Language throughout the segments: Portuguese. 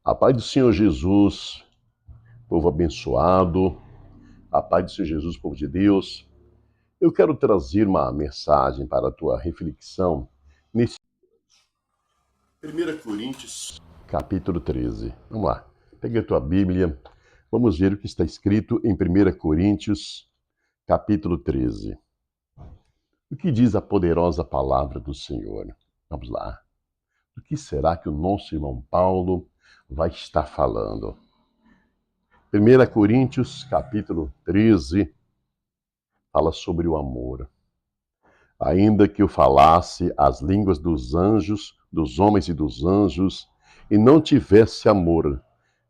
A paz do Senhor Jesus, povo abençoado, a paz do Senhor Jesus, povo de Deus. Eu quero trazer uma mensagem para a tua reflexão nesse 1 Coríntios, capítulo 13. Vamos lá, pega a tua Bíblia, vamos ver o que está escrito em 1 Coríntios, capítulo 13. O que diz a poderosa palavra do Senhor? Vamos lá. O que será que o nosso irmão Paulo vai estar falando? 1 Coríntios, capítulo 13, fala sobre o amor. Ainda que eu falasse as línguas dos anjos, dos homens e dos anjos, e não tivesse amor,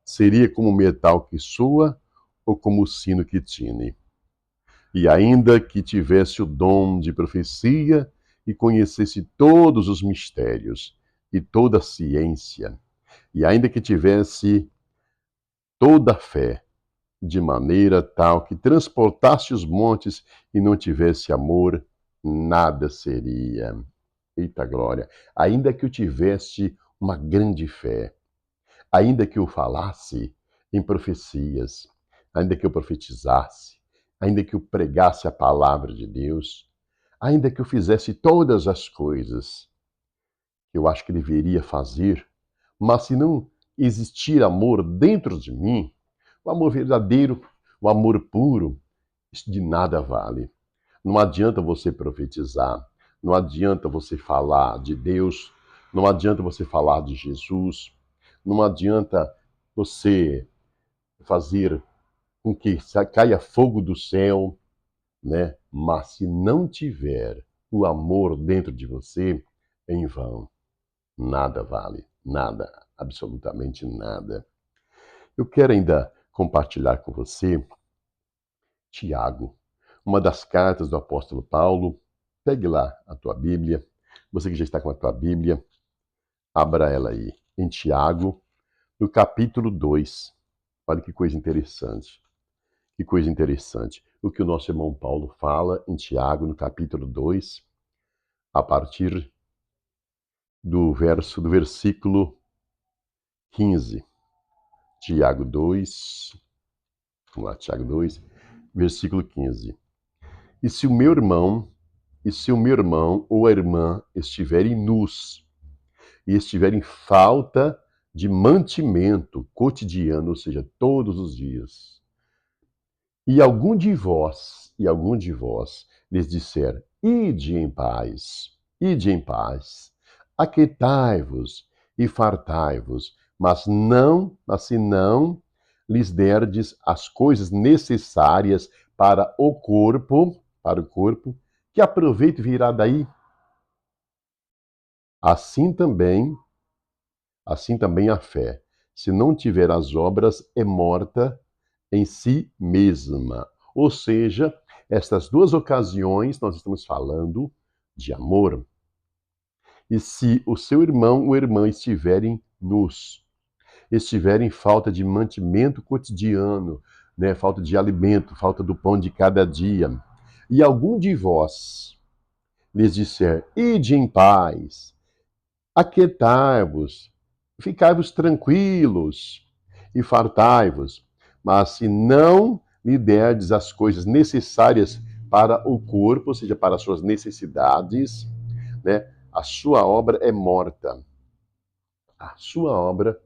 seria como metal que soa ou como o sino que tine. E ainda que tivesse o dom de profecia e conhecesse todos os mistérios e toda a ciência, e ainda que tivesse toda a fé, de maneira tal que transportasse os montes e não tivesse amor, nada seria. Eita glória! Ainda que eu tivesse uma grande fé, ainda que eu falasse em profecias, ainda que eu profetizasse, ainda que eu pregasse a palavra de Deus, ainda que eu fizesse todas as coisas que eu acho que deveria fazer, mas se não existir amor dentro de mim, o amor verdadeiro, o amor puro, isso de nada vale. Não adianta você profetizar, não adianta você falar de Deus, não adianta você falar de Jesus, não adianta você fazer com que caia fogo do céu, né? Mas se não tiver o amor dentro de você, é em vão. Nada vale, nada, absolutamente nada. Eu quero ainda compartilhar com você Tiago, uma das cartas do apóstolo Paulo. Pegue lá a tua Bíblia. Você que já está com a tua Bíblia, abra ela aí. Em Tiago, no capítulo 2. Olha que coisa interessante. Que coisa interessante. O que o nosso irmão Paulo fala em Tiago, no capítulo 2, a partir do versículo 15. Tiago 2, vamos lá, Tiago 2, versículo 15. E se o meu irmão ou a irmã estiverem nus e estiverem falta de mantimento cotidiano, ou seja, todos os dias, e algum de vós lhes disser, ide em paz, aquietai-vos e fartai-vos, mas se não lhes derdes as coisas necessárias para o corpo, que aproveito virá daí? Assim também, assim também a fé, se não tiver as obras, é morta em si mesma. Ou seja, estas duas ocasiões nós estamos falando de amor. E se o seu irmão ou irmã estiverem nus, estiverem em falta de mantimento cotidiano, né, falta de alimento, falta do pão de cada dia, e algum de vós lhes disser, ide em paz, aquietai-vos, ficai-vos tranquilos e fartai-vos. Mas se não lhe derdes as coisas necessárias para o corpo, ou seja, para as suas necessidades, né, a sua obra é morta. A sua obra,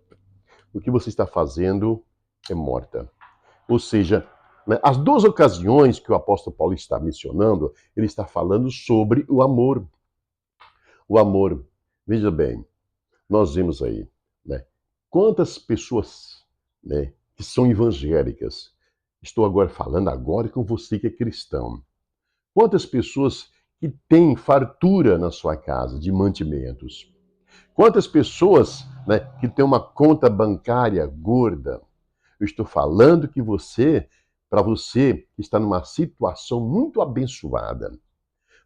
o que você está fazendo, é morta. Ou seja, né, as duas ocasiões que o apóstolo Paulo está mencionando, ele está falando sobre o amor. O amor, veja bem, nós vemos aí, né? Quantas pessoas, né, que são evangélicas, estou agora falando agora com você que é cristão. Quantas pessoas que têm fartura na sua casa de mantimentos? Quantas pessoas, né, que têm uma conta bancária gorda? Eu estou falando que para você que está numa situação muito abençoada,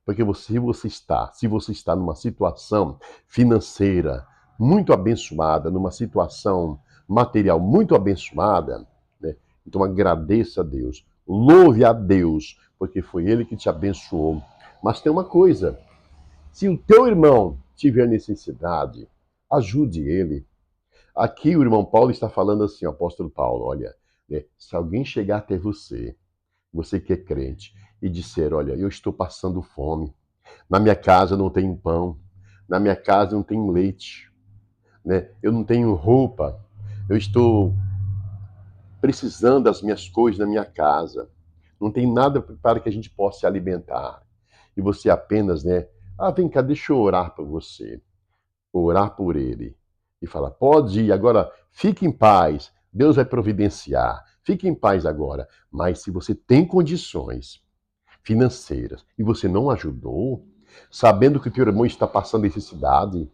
porque se você está numa situação financeira muito abençoada, numa situação material muito abençoada, né? Então agradeça a Deus, louve a Deus, porque foi Ele que te abençoou. Mas tem uma coisa, se o teu irmão tiver necessidade, ajude ele. Aqui o irmão Paulo está falando assim, o apóstolo Paulo, olha, né, se alguém chegar até você, você que é crente, e disser, olha, eu estou passando fome, na minha casa não tem pão, na minha casa não tem leite, né? Eu não tenho roupa, eu estou precisando das minhas coisas na minha casa, não tem nada para que a gente possa se alimentar. E você apenas, né? Ah, vem cá, deixa eu orar por você, orar por ele. E falar, pode ir, agora fique em paz, Deus vai providenciar, fique em paz agora. Mas se você tem condições financeiras e você não ajudou, sabendo que o teu irmão está passando necessidade,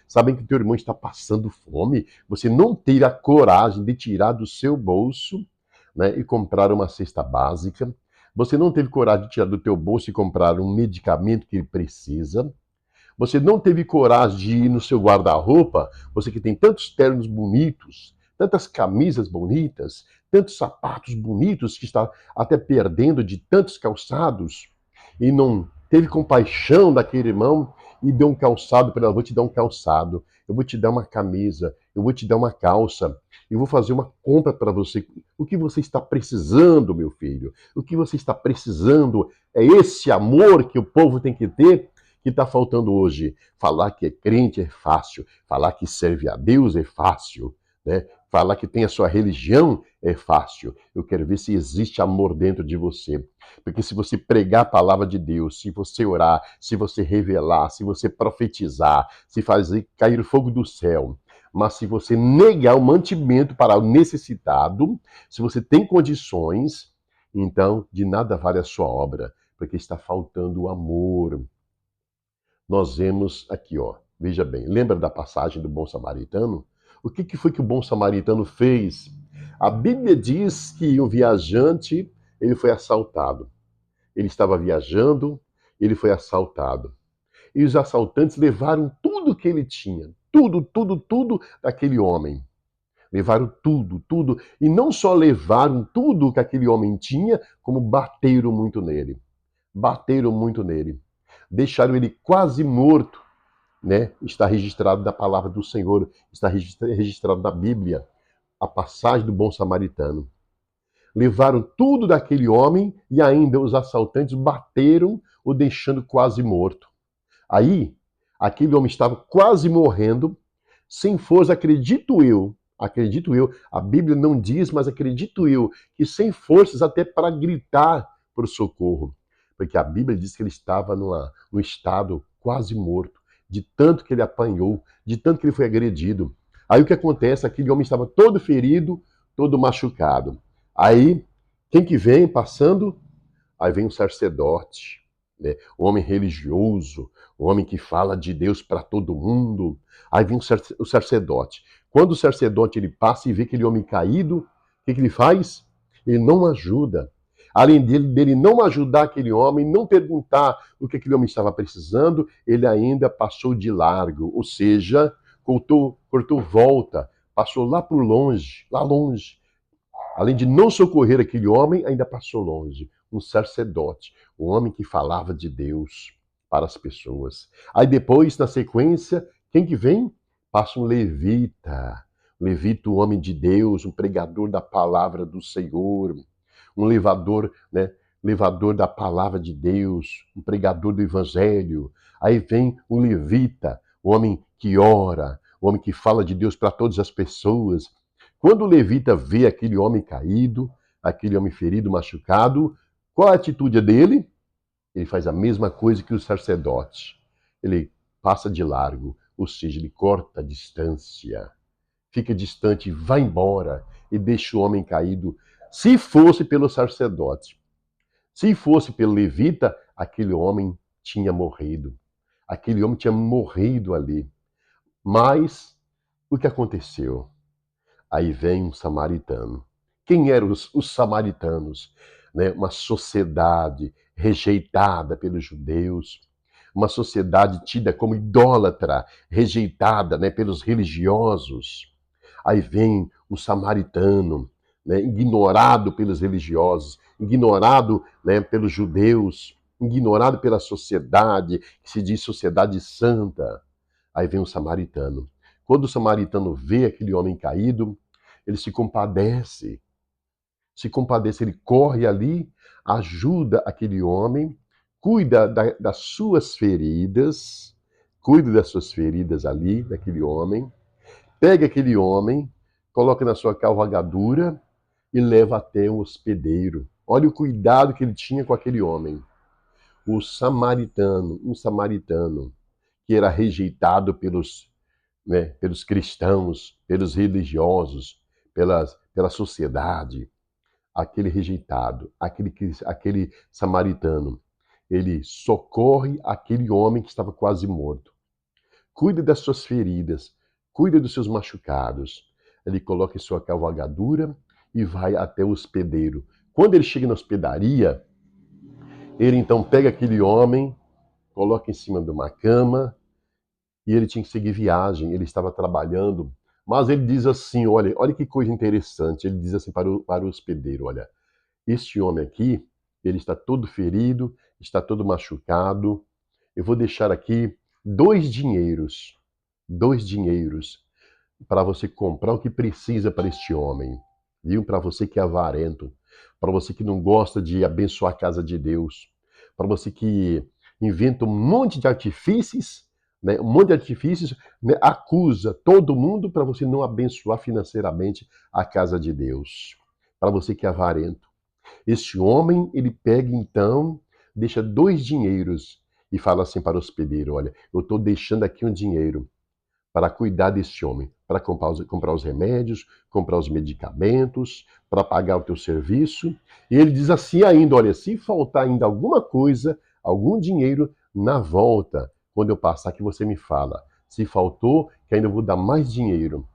sabendo que o teu irmão está passando fome, você não teve a coragem de tirar do seu bolso, né, e comprar uma cesta básica, você não teve coragem de tirar do teu bolso e comprar um medicamento que ele precisa, você não teve coragem de ir no seu guarda-roupa, você que tem tantos ternos bonitos, tantas camisas bonitas, tantos sapatos bonitos que está até perdendo de tantos calçados, e não teve compaixão daquele irmão e deu um calçado para ela, vou te dar um calçado, eu vou te dar uma camisa, eu vou te dar uma calça, eu vou fazer uma compra para você. O que você está precisando, meu filho? O que você está precisando é esse amor que o povo tem que ter, que está faltando hoje. Falar que é crente é fácil, falar que serve a Deus é fácil, né? Falar que tem a sua religião é fácil. Eu quero ver se existe amor dentro de você. Porque se você pregar a palavra de Deus, se você orar, se você revelar, se você profetizar, se fazer cair fogo do céu, mas se você negar o mantimento para o necessitado, se você tem condições, então de nada vale a sua obra, porque está faltando o amor. Nós vemos aqui, ó, veja bem, lembra da passagem do bom samaritano? O que foi que o bom samaritano fez? A Bíblia diz que um viajante, ele foi assaltado. Ele estava viajando, ele foi assaltado. E os assaltantes levaram tudo que ele tinha, tudo daquele homem. Levaram tudo, tudo. E não só levaram tudo que aquele homem tinha, como bateram muito nele. Bateram muito nele. Deixaram ele quase morto, né? Está registrado na palavra do Senhor, está registrado na Bíblia, a passagem do bom samaritano. Levaram tudo daquele homem e ainda os assaltantes bateram, o deixando quase morto. Aí, aquele homem estava quase morrendo, sem força, acredito eu, a Bíblia não diz, mas acredito eu, que sem forças até para gritar por socorro. Porque a Bíblia diz que ele estava num estado quase morto, de tanto que ele apanhou, de tanto que ele foi agredido. Aí o que acontece? Aquele homem estava todo ferido, todo machucado. Aí, quem que vem passando? Aí vem o sacerdote, né? O homem religioso, o homem que fala de Deus para todo mundo. Aí vem o sacerdote. Quando o sacerdote ele passa e vê aquele homem caído, o que ele faz? Ele não ajuda. Além dele não ajudar aquele homem, não perguntar o que aquele homem estava precisando, ele ainda passou de largo, ou seja, cortou volta, passou lá por longe, lá longe. Além de não socorrer aquele homem, ainda passou longe. Um sacerdote, um homem que falava de Deus para as pessoas. Aí depois, na sequência, quem que vem? Passa um levita. Um levita, um homem de Deus, um pregador da palavra do Senhor, um levador, né? Levador da palavra de Deus, um pregador do evangelho. Aí vem um levita, um homem que ora, um homem que fala de Deus para todas as pessoas. Quando o levita vê aquele homem caído, aquele homem ferido, machucado, qual a atitude dele? Ele faz a mesma coisa que o sacerdote. Ele passa de largo, ou seja, ele corta a distância. Fica distante, vai embora e deixa o homem caído. Se fosse pelo sacerdote, se fosse pelo levita, aquele homem tinha morrido. Aquele homem tinha morrido ali. Mas o que aconteceu? Aí vem um samaritano. Quem eram os samaritanos? Né? Uma sociedade rejeitada pelos judeus, uma sociedade tida como idólatra, rejeitada, né, pelos religiosos. Aí vem um samaritano, né, ignorado pelos religiosos, ignorado, né, pelos judeus, ignorado pela sociedade, que se diz sociedade santa. Aí vem um samaritano. Quando o samaritano vê aquele homem caído, ele se compadece. Se compadece, ele corre ali, ajuda aquele homem, das suas feridas, cuida das suas feridas ali, daquele homem, pega aquele homem, coloca na sua cavalgadura e leva até um hospedeiro. Olha o cuidado que ele tinha com aquele homem. O samaritano, um samaritano que era rejeitado pelos cristãos, pelos religiosos, pela sociedade, aquele rejeitado, aquele samaritano, ele socorre aquele homem que estava quase morto. Cuida das suas feridas, cuida dos seus machucados. Ele coloca em sua cavalgadura e vai até o hospedeiro. Quando ele chega na hospedaria, ele então pega aquele homem, coloca em cima de uma cama e ele tinha que seguir viagem. Ele estava trabalhando, mas ele diz assim: olha que coisa interessante. Ele diz assim para o hospedeiro: olha, este homem aqui, ele está todo ferido, está todo machucado. Eu vou deixar aqui dois dinheiros para você comprar o que precisa para este homem, viu? Para você que é avarento, para você que não gosta de abençoar a casa de Deus, para você que inventa um monte de artifícios, né? Um monte de artifícios, né? Acusa todo mundo para você não abençoar financeiramente a casa de Deus. Para você que é avarento. Este homem, ele pega então, deixa dois dinheiros e fala assim para o hospedeiro: olha, eu estou deixando aqui um dinheiro para cuidar desse homem, para comprar os remédios, comprar os medicamentos, para pagar o teu serviço. E ele diz assim ainda: olha, se faltar ainda alguma coisa, algum dinheiro, na volta, quando eu passar que você me fala. Se faltou, que ainda eu vou dar mais dinheiro.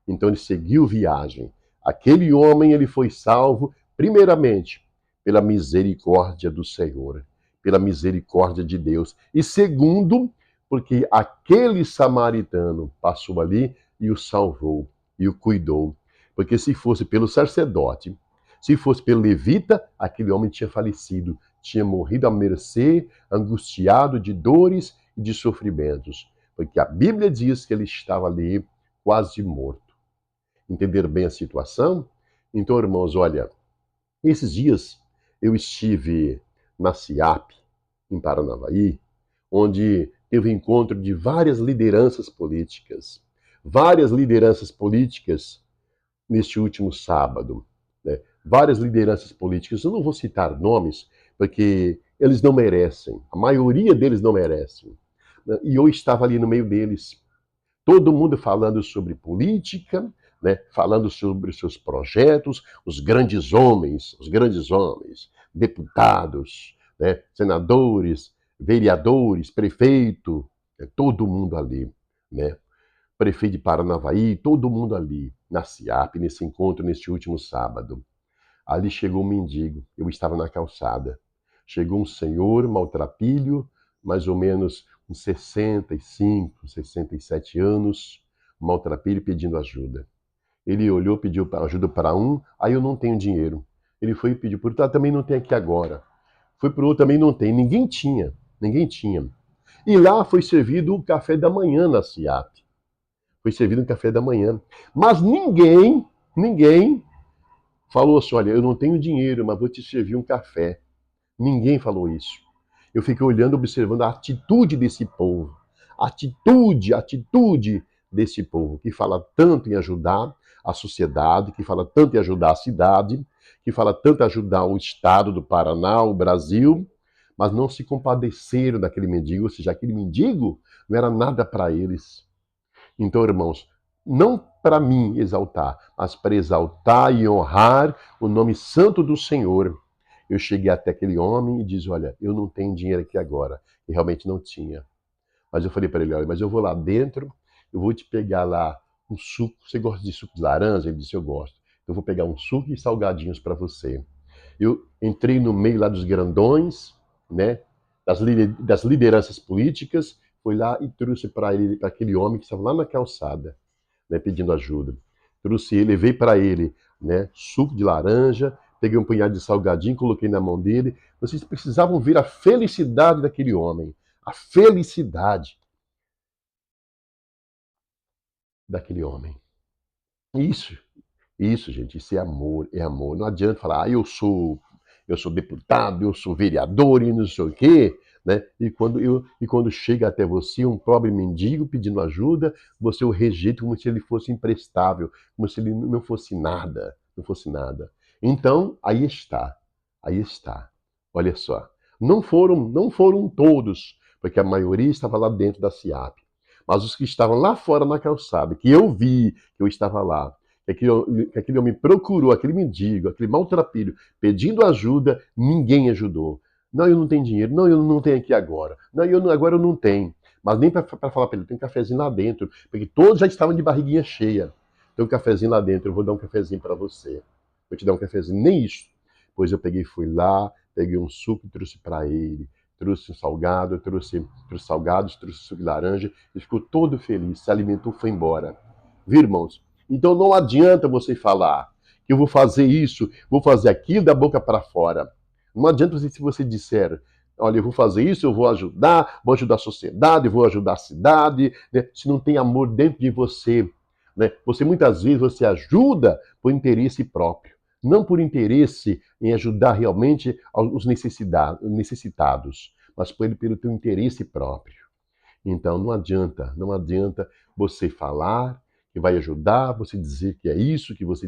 Então ele seguiu viagem. Aquele homem, ele foi salvo, primeiramente, pela misericórdia do Senhor, pela misericórdia de Deus. E segundo, porque aquele samaritano passou ali e o salvou e o cuidou. Porque se fosse pelo sacerdote, se fosse pelo levita, aquele homem tinha falecido, tinha morrido à mercê, angustiado de dores e de sofrimentos. Porque a Bíblia diz que ele estava ali quase morto. Entender bem a situação? Então, irmãos, olha, esses dias eu estive na CIAP, em Paranavaí, onde teve encontro de várias lideranças políticas. Várias lideranças políticas neste último sábado. Né? Várias lideranças políticas. Eu não vou citar nomes, porque eles não merecem. A maioria deles não merecem. E eu estava ali no meio deles. Todo mundo falando sobre política, né? Falando sobre os seus projetos, os grandes homens, deputados, né? Senadores, vereadores, prefeito, todo mundo ali, né? Prefeito de Paranavaí, todo mundo ali, na CIAP, nesse encontro, neste último sábado. Ali chegou um mendigo, eu estava na calçada. Chegou um senhor maltrapilho, mais ou menos uns 65, 67 anos, maltrapilho pedindo ajuda. Ele olhou, pediu ajuda para um, aí eu não tenho dinheiro. Ele foi e pediu por outro, também não tem aqui agora. Foi para o outro, também não tem. Ninguém tinha. E lá foi servido o café da manhã na CIAP. Foi servido o café da manhã. Mas ninguém falou assim: olha, eu não tenho dinheiro, mas vou te servir um café. Ninguém falou isso. Eu fiquei olhando, observando a atitude desse povo. Atitude desse povo, que fala tanto em ajudar a sociedade, que fala tanto em ajudar a cidade, que fala tanto em ajudar o estado do Paraná, o Brasil, mas não se compadeceram daquele mendigo, ou seja, aquele mendigo não era nada para eles. Então, irmãos, não para mim exaltar, mas para exaltar e honrar o nome santo do Senhor. Eu cheguei até aquele homem e disse: olha, eu não tenho dinheiro aqui agora. E realmente não tinha. Mas eu falei para ele: olha, mas eu vou lá dentro, eu vou te pegar lá um suco. Você gosta de suco de laranja? Ele disse: eu gosto. Eu vou pegar um suco e salgadinhos para você. Eu entrei no meio lá dos grandões, né, das lideranças políticas, fui lá e trouxe para ele, para aquele homem que estava lá na calçada, né, pedindo ajuda. Trouxe ele, levei para ele, né, suco de laranja, peguei um punhado de salgadinho, coloquei na mão dele. Vocês precisavam ver a felicidade daquele homem, a felicidade. daquele homem. Isso, isso, gente, isso é amor, é amor. Não adianta falar, eu sou deputado, eu sou vereador e não sei o quê, né? E quando chega até você um pobre mendigo pedindo ajuda, você o rejeita como se ele fosse imprestável, como se ele não fosse nada, não fosse nada. Então, aí está, aí está. Olha só, não foram todos, porque a maioria estava lá dentro da SIAP. Mas os que estavam lá fora na calçada, que eu vi, que eu estava lá, que aquele homem procurou, aquele mendigo, aquele maltrapilho, pedindo ajuda, ninguém ajudou. Não, eu não tenho dinheiro. Não, eu não tenho aqui agora. Não, agora eu não tenho. Mas nem para falar para ele, tem um cafezinho lá dentro, porque todos já estavam de barriguinha cheia. Tem um cafezinho lá dentro, eu vou dar um cafezinho para você. Vou te dar um cafezinho, nem isso. Pois eu peguei, fui lá, peguei um suco e trouxe para ele. Trouxe um salgado, trouxe salgados, trouxe suco de laranja. Ele ficou todo feliz, se alimentou, foi embora. Viu, irmãos? Então não adianta você falar que eu vou fazer isso, vou fazer aquilo da boca para fora. Não adianta se você disser, olha, eu vou fazer isso, eu vou ajudar a sociedade, vou ajudar a cidade, né? Se não tem amor dentro de você, né? Você muitas vezes você ajuda por interesse próprio, não por interesse em ajudar realmente os necessitados, mas pelo teu interesse próprio. Então não adianta você falar que vai ajudar, você dizer que é isso, que você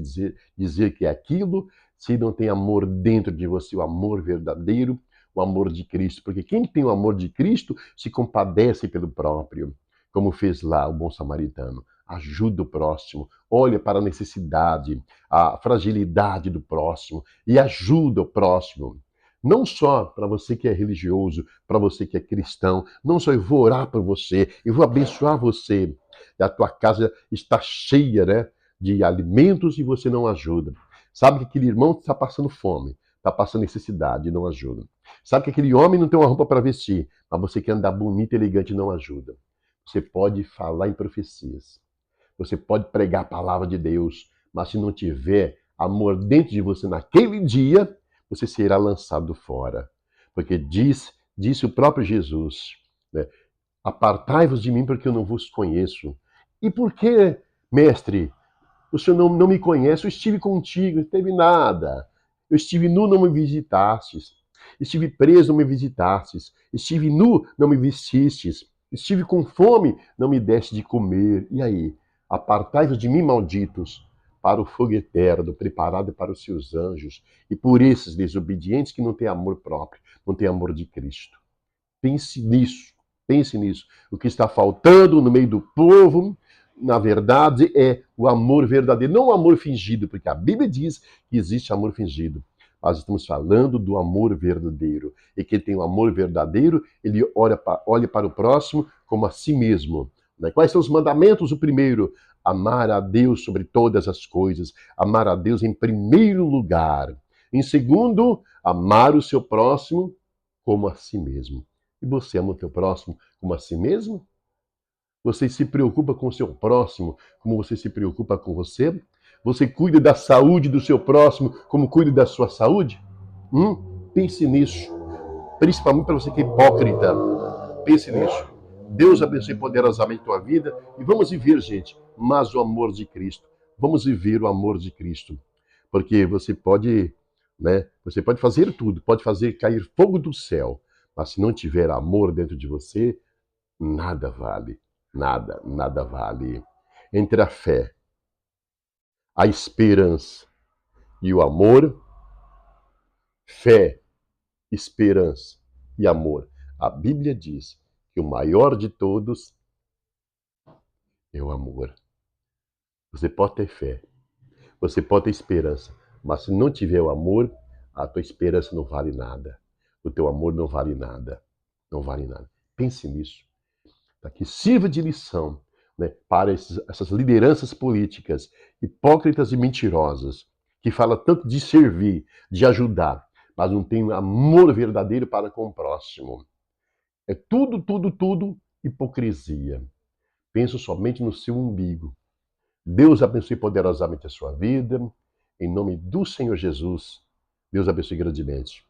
dizer que é aquilo, se não tem amor dentro de você, o amor verdadeiro, o amor de Cristo. Porque quem tem o amor de Cristo se compadece pelo próprio, como fez lá o bom samaritano. Ajuda o próximo, olha para a necessidade, a fragilidade do próximo e ajuda o próximo. Não só para você que é religioso, para você que é cristão, não só eu vou orar por você, eu vou abençoar você. E a tua casa está cheia, né, de alimentos e você não ajuda. Sabe que aquele irmão está passando fome, está passando necessidade e não ajuda. Sabe que aquele homem não tem uma roupa para vestir, mas você quer andar bonito, elegante e não ajuda. Você pode falar em profecias, você pode pregar a palavra de Deus, mas se não tiver amor dentro de você naquele dia, você será lançado fora. Porque disse o próprio Jesus, né? Apartai-vos de mim porque eu não vos conheço. E por que, mestre, o senhor não me conhece? Eu estive contigo, não teve nada. Eu estive nu, não me visitastes. Estive preso, não me visitastes. Estive nu, não me vestistes. Estive com fome, não me deste de comer. E aí? Apartai-vos de mim, malditos, para o fogo eterno, preparado para os seus anjos, e por esses desobedientes que não têm amor próprio, não têm amor de Cristo. Pense nisso, pense nisso. O que está faltando no meio do povo, na verdade, é o amor verdadeiro, não o amor fingido, porque a Bíblia diz que existe amor fingido. Nós estamos falando do amor verdadeiro. E quem tem o amor verdadeiro, ele olha para o próximo como a si mesmo. Né? Quais são os mandamentos? O primeiro, amar a Deus sobre todas as coisas. Amar a Deus em primeiro lugar. Em segundo, amar o seu próximo como a si mesmo. E você ama o teu próximo como a si mesmo? Você se preocupa com o seu próximo como você se preocupa com você? Você cuida da saúde do seu próximo como cuida da sua saúde? Pense nisso. Principalmente para você que é hipócrita. Pense nisso. Deus abençoe poderosamente a tua vida e vamos viver, gente, mas o amor de Cristo. Vamos viver o amor de Cristo. Porque você pode fazer tudo, pode fazer cair fogo do céu, mas se não tiver amor dentro de você, nada vale. Nada, nada vale. Entre a fé, a esperança e o amor, fé, esperança e amor. A Bíblia diz que o maior de todos é o amor. Você pode ter fé, você pode ter esperança, mas se não tiver o amor, a tua esperança não vale nada. O teu amor não vale nada. Não vale nada. Pense nisso. Tá? Que sirva de lição, né, para essas lideranças políticas hipócritas e mentirosas, que falam tanto de servir, de ajudar, mas não tem amor verdadeiro para com o próximo. É tudo, tudo, tudo hipocrisia. Pensa somente no seu umbigo. Deus abençoe poderosamente a sua vida. Em nome do Senhor Jesus, Deus abençoe grandemente.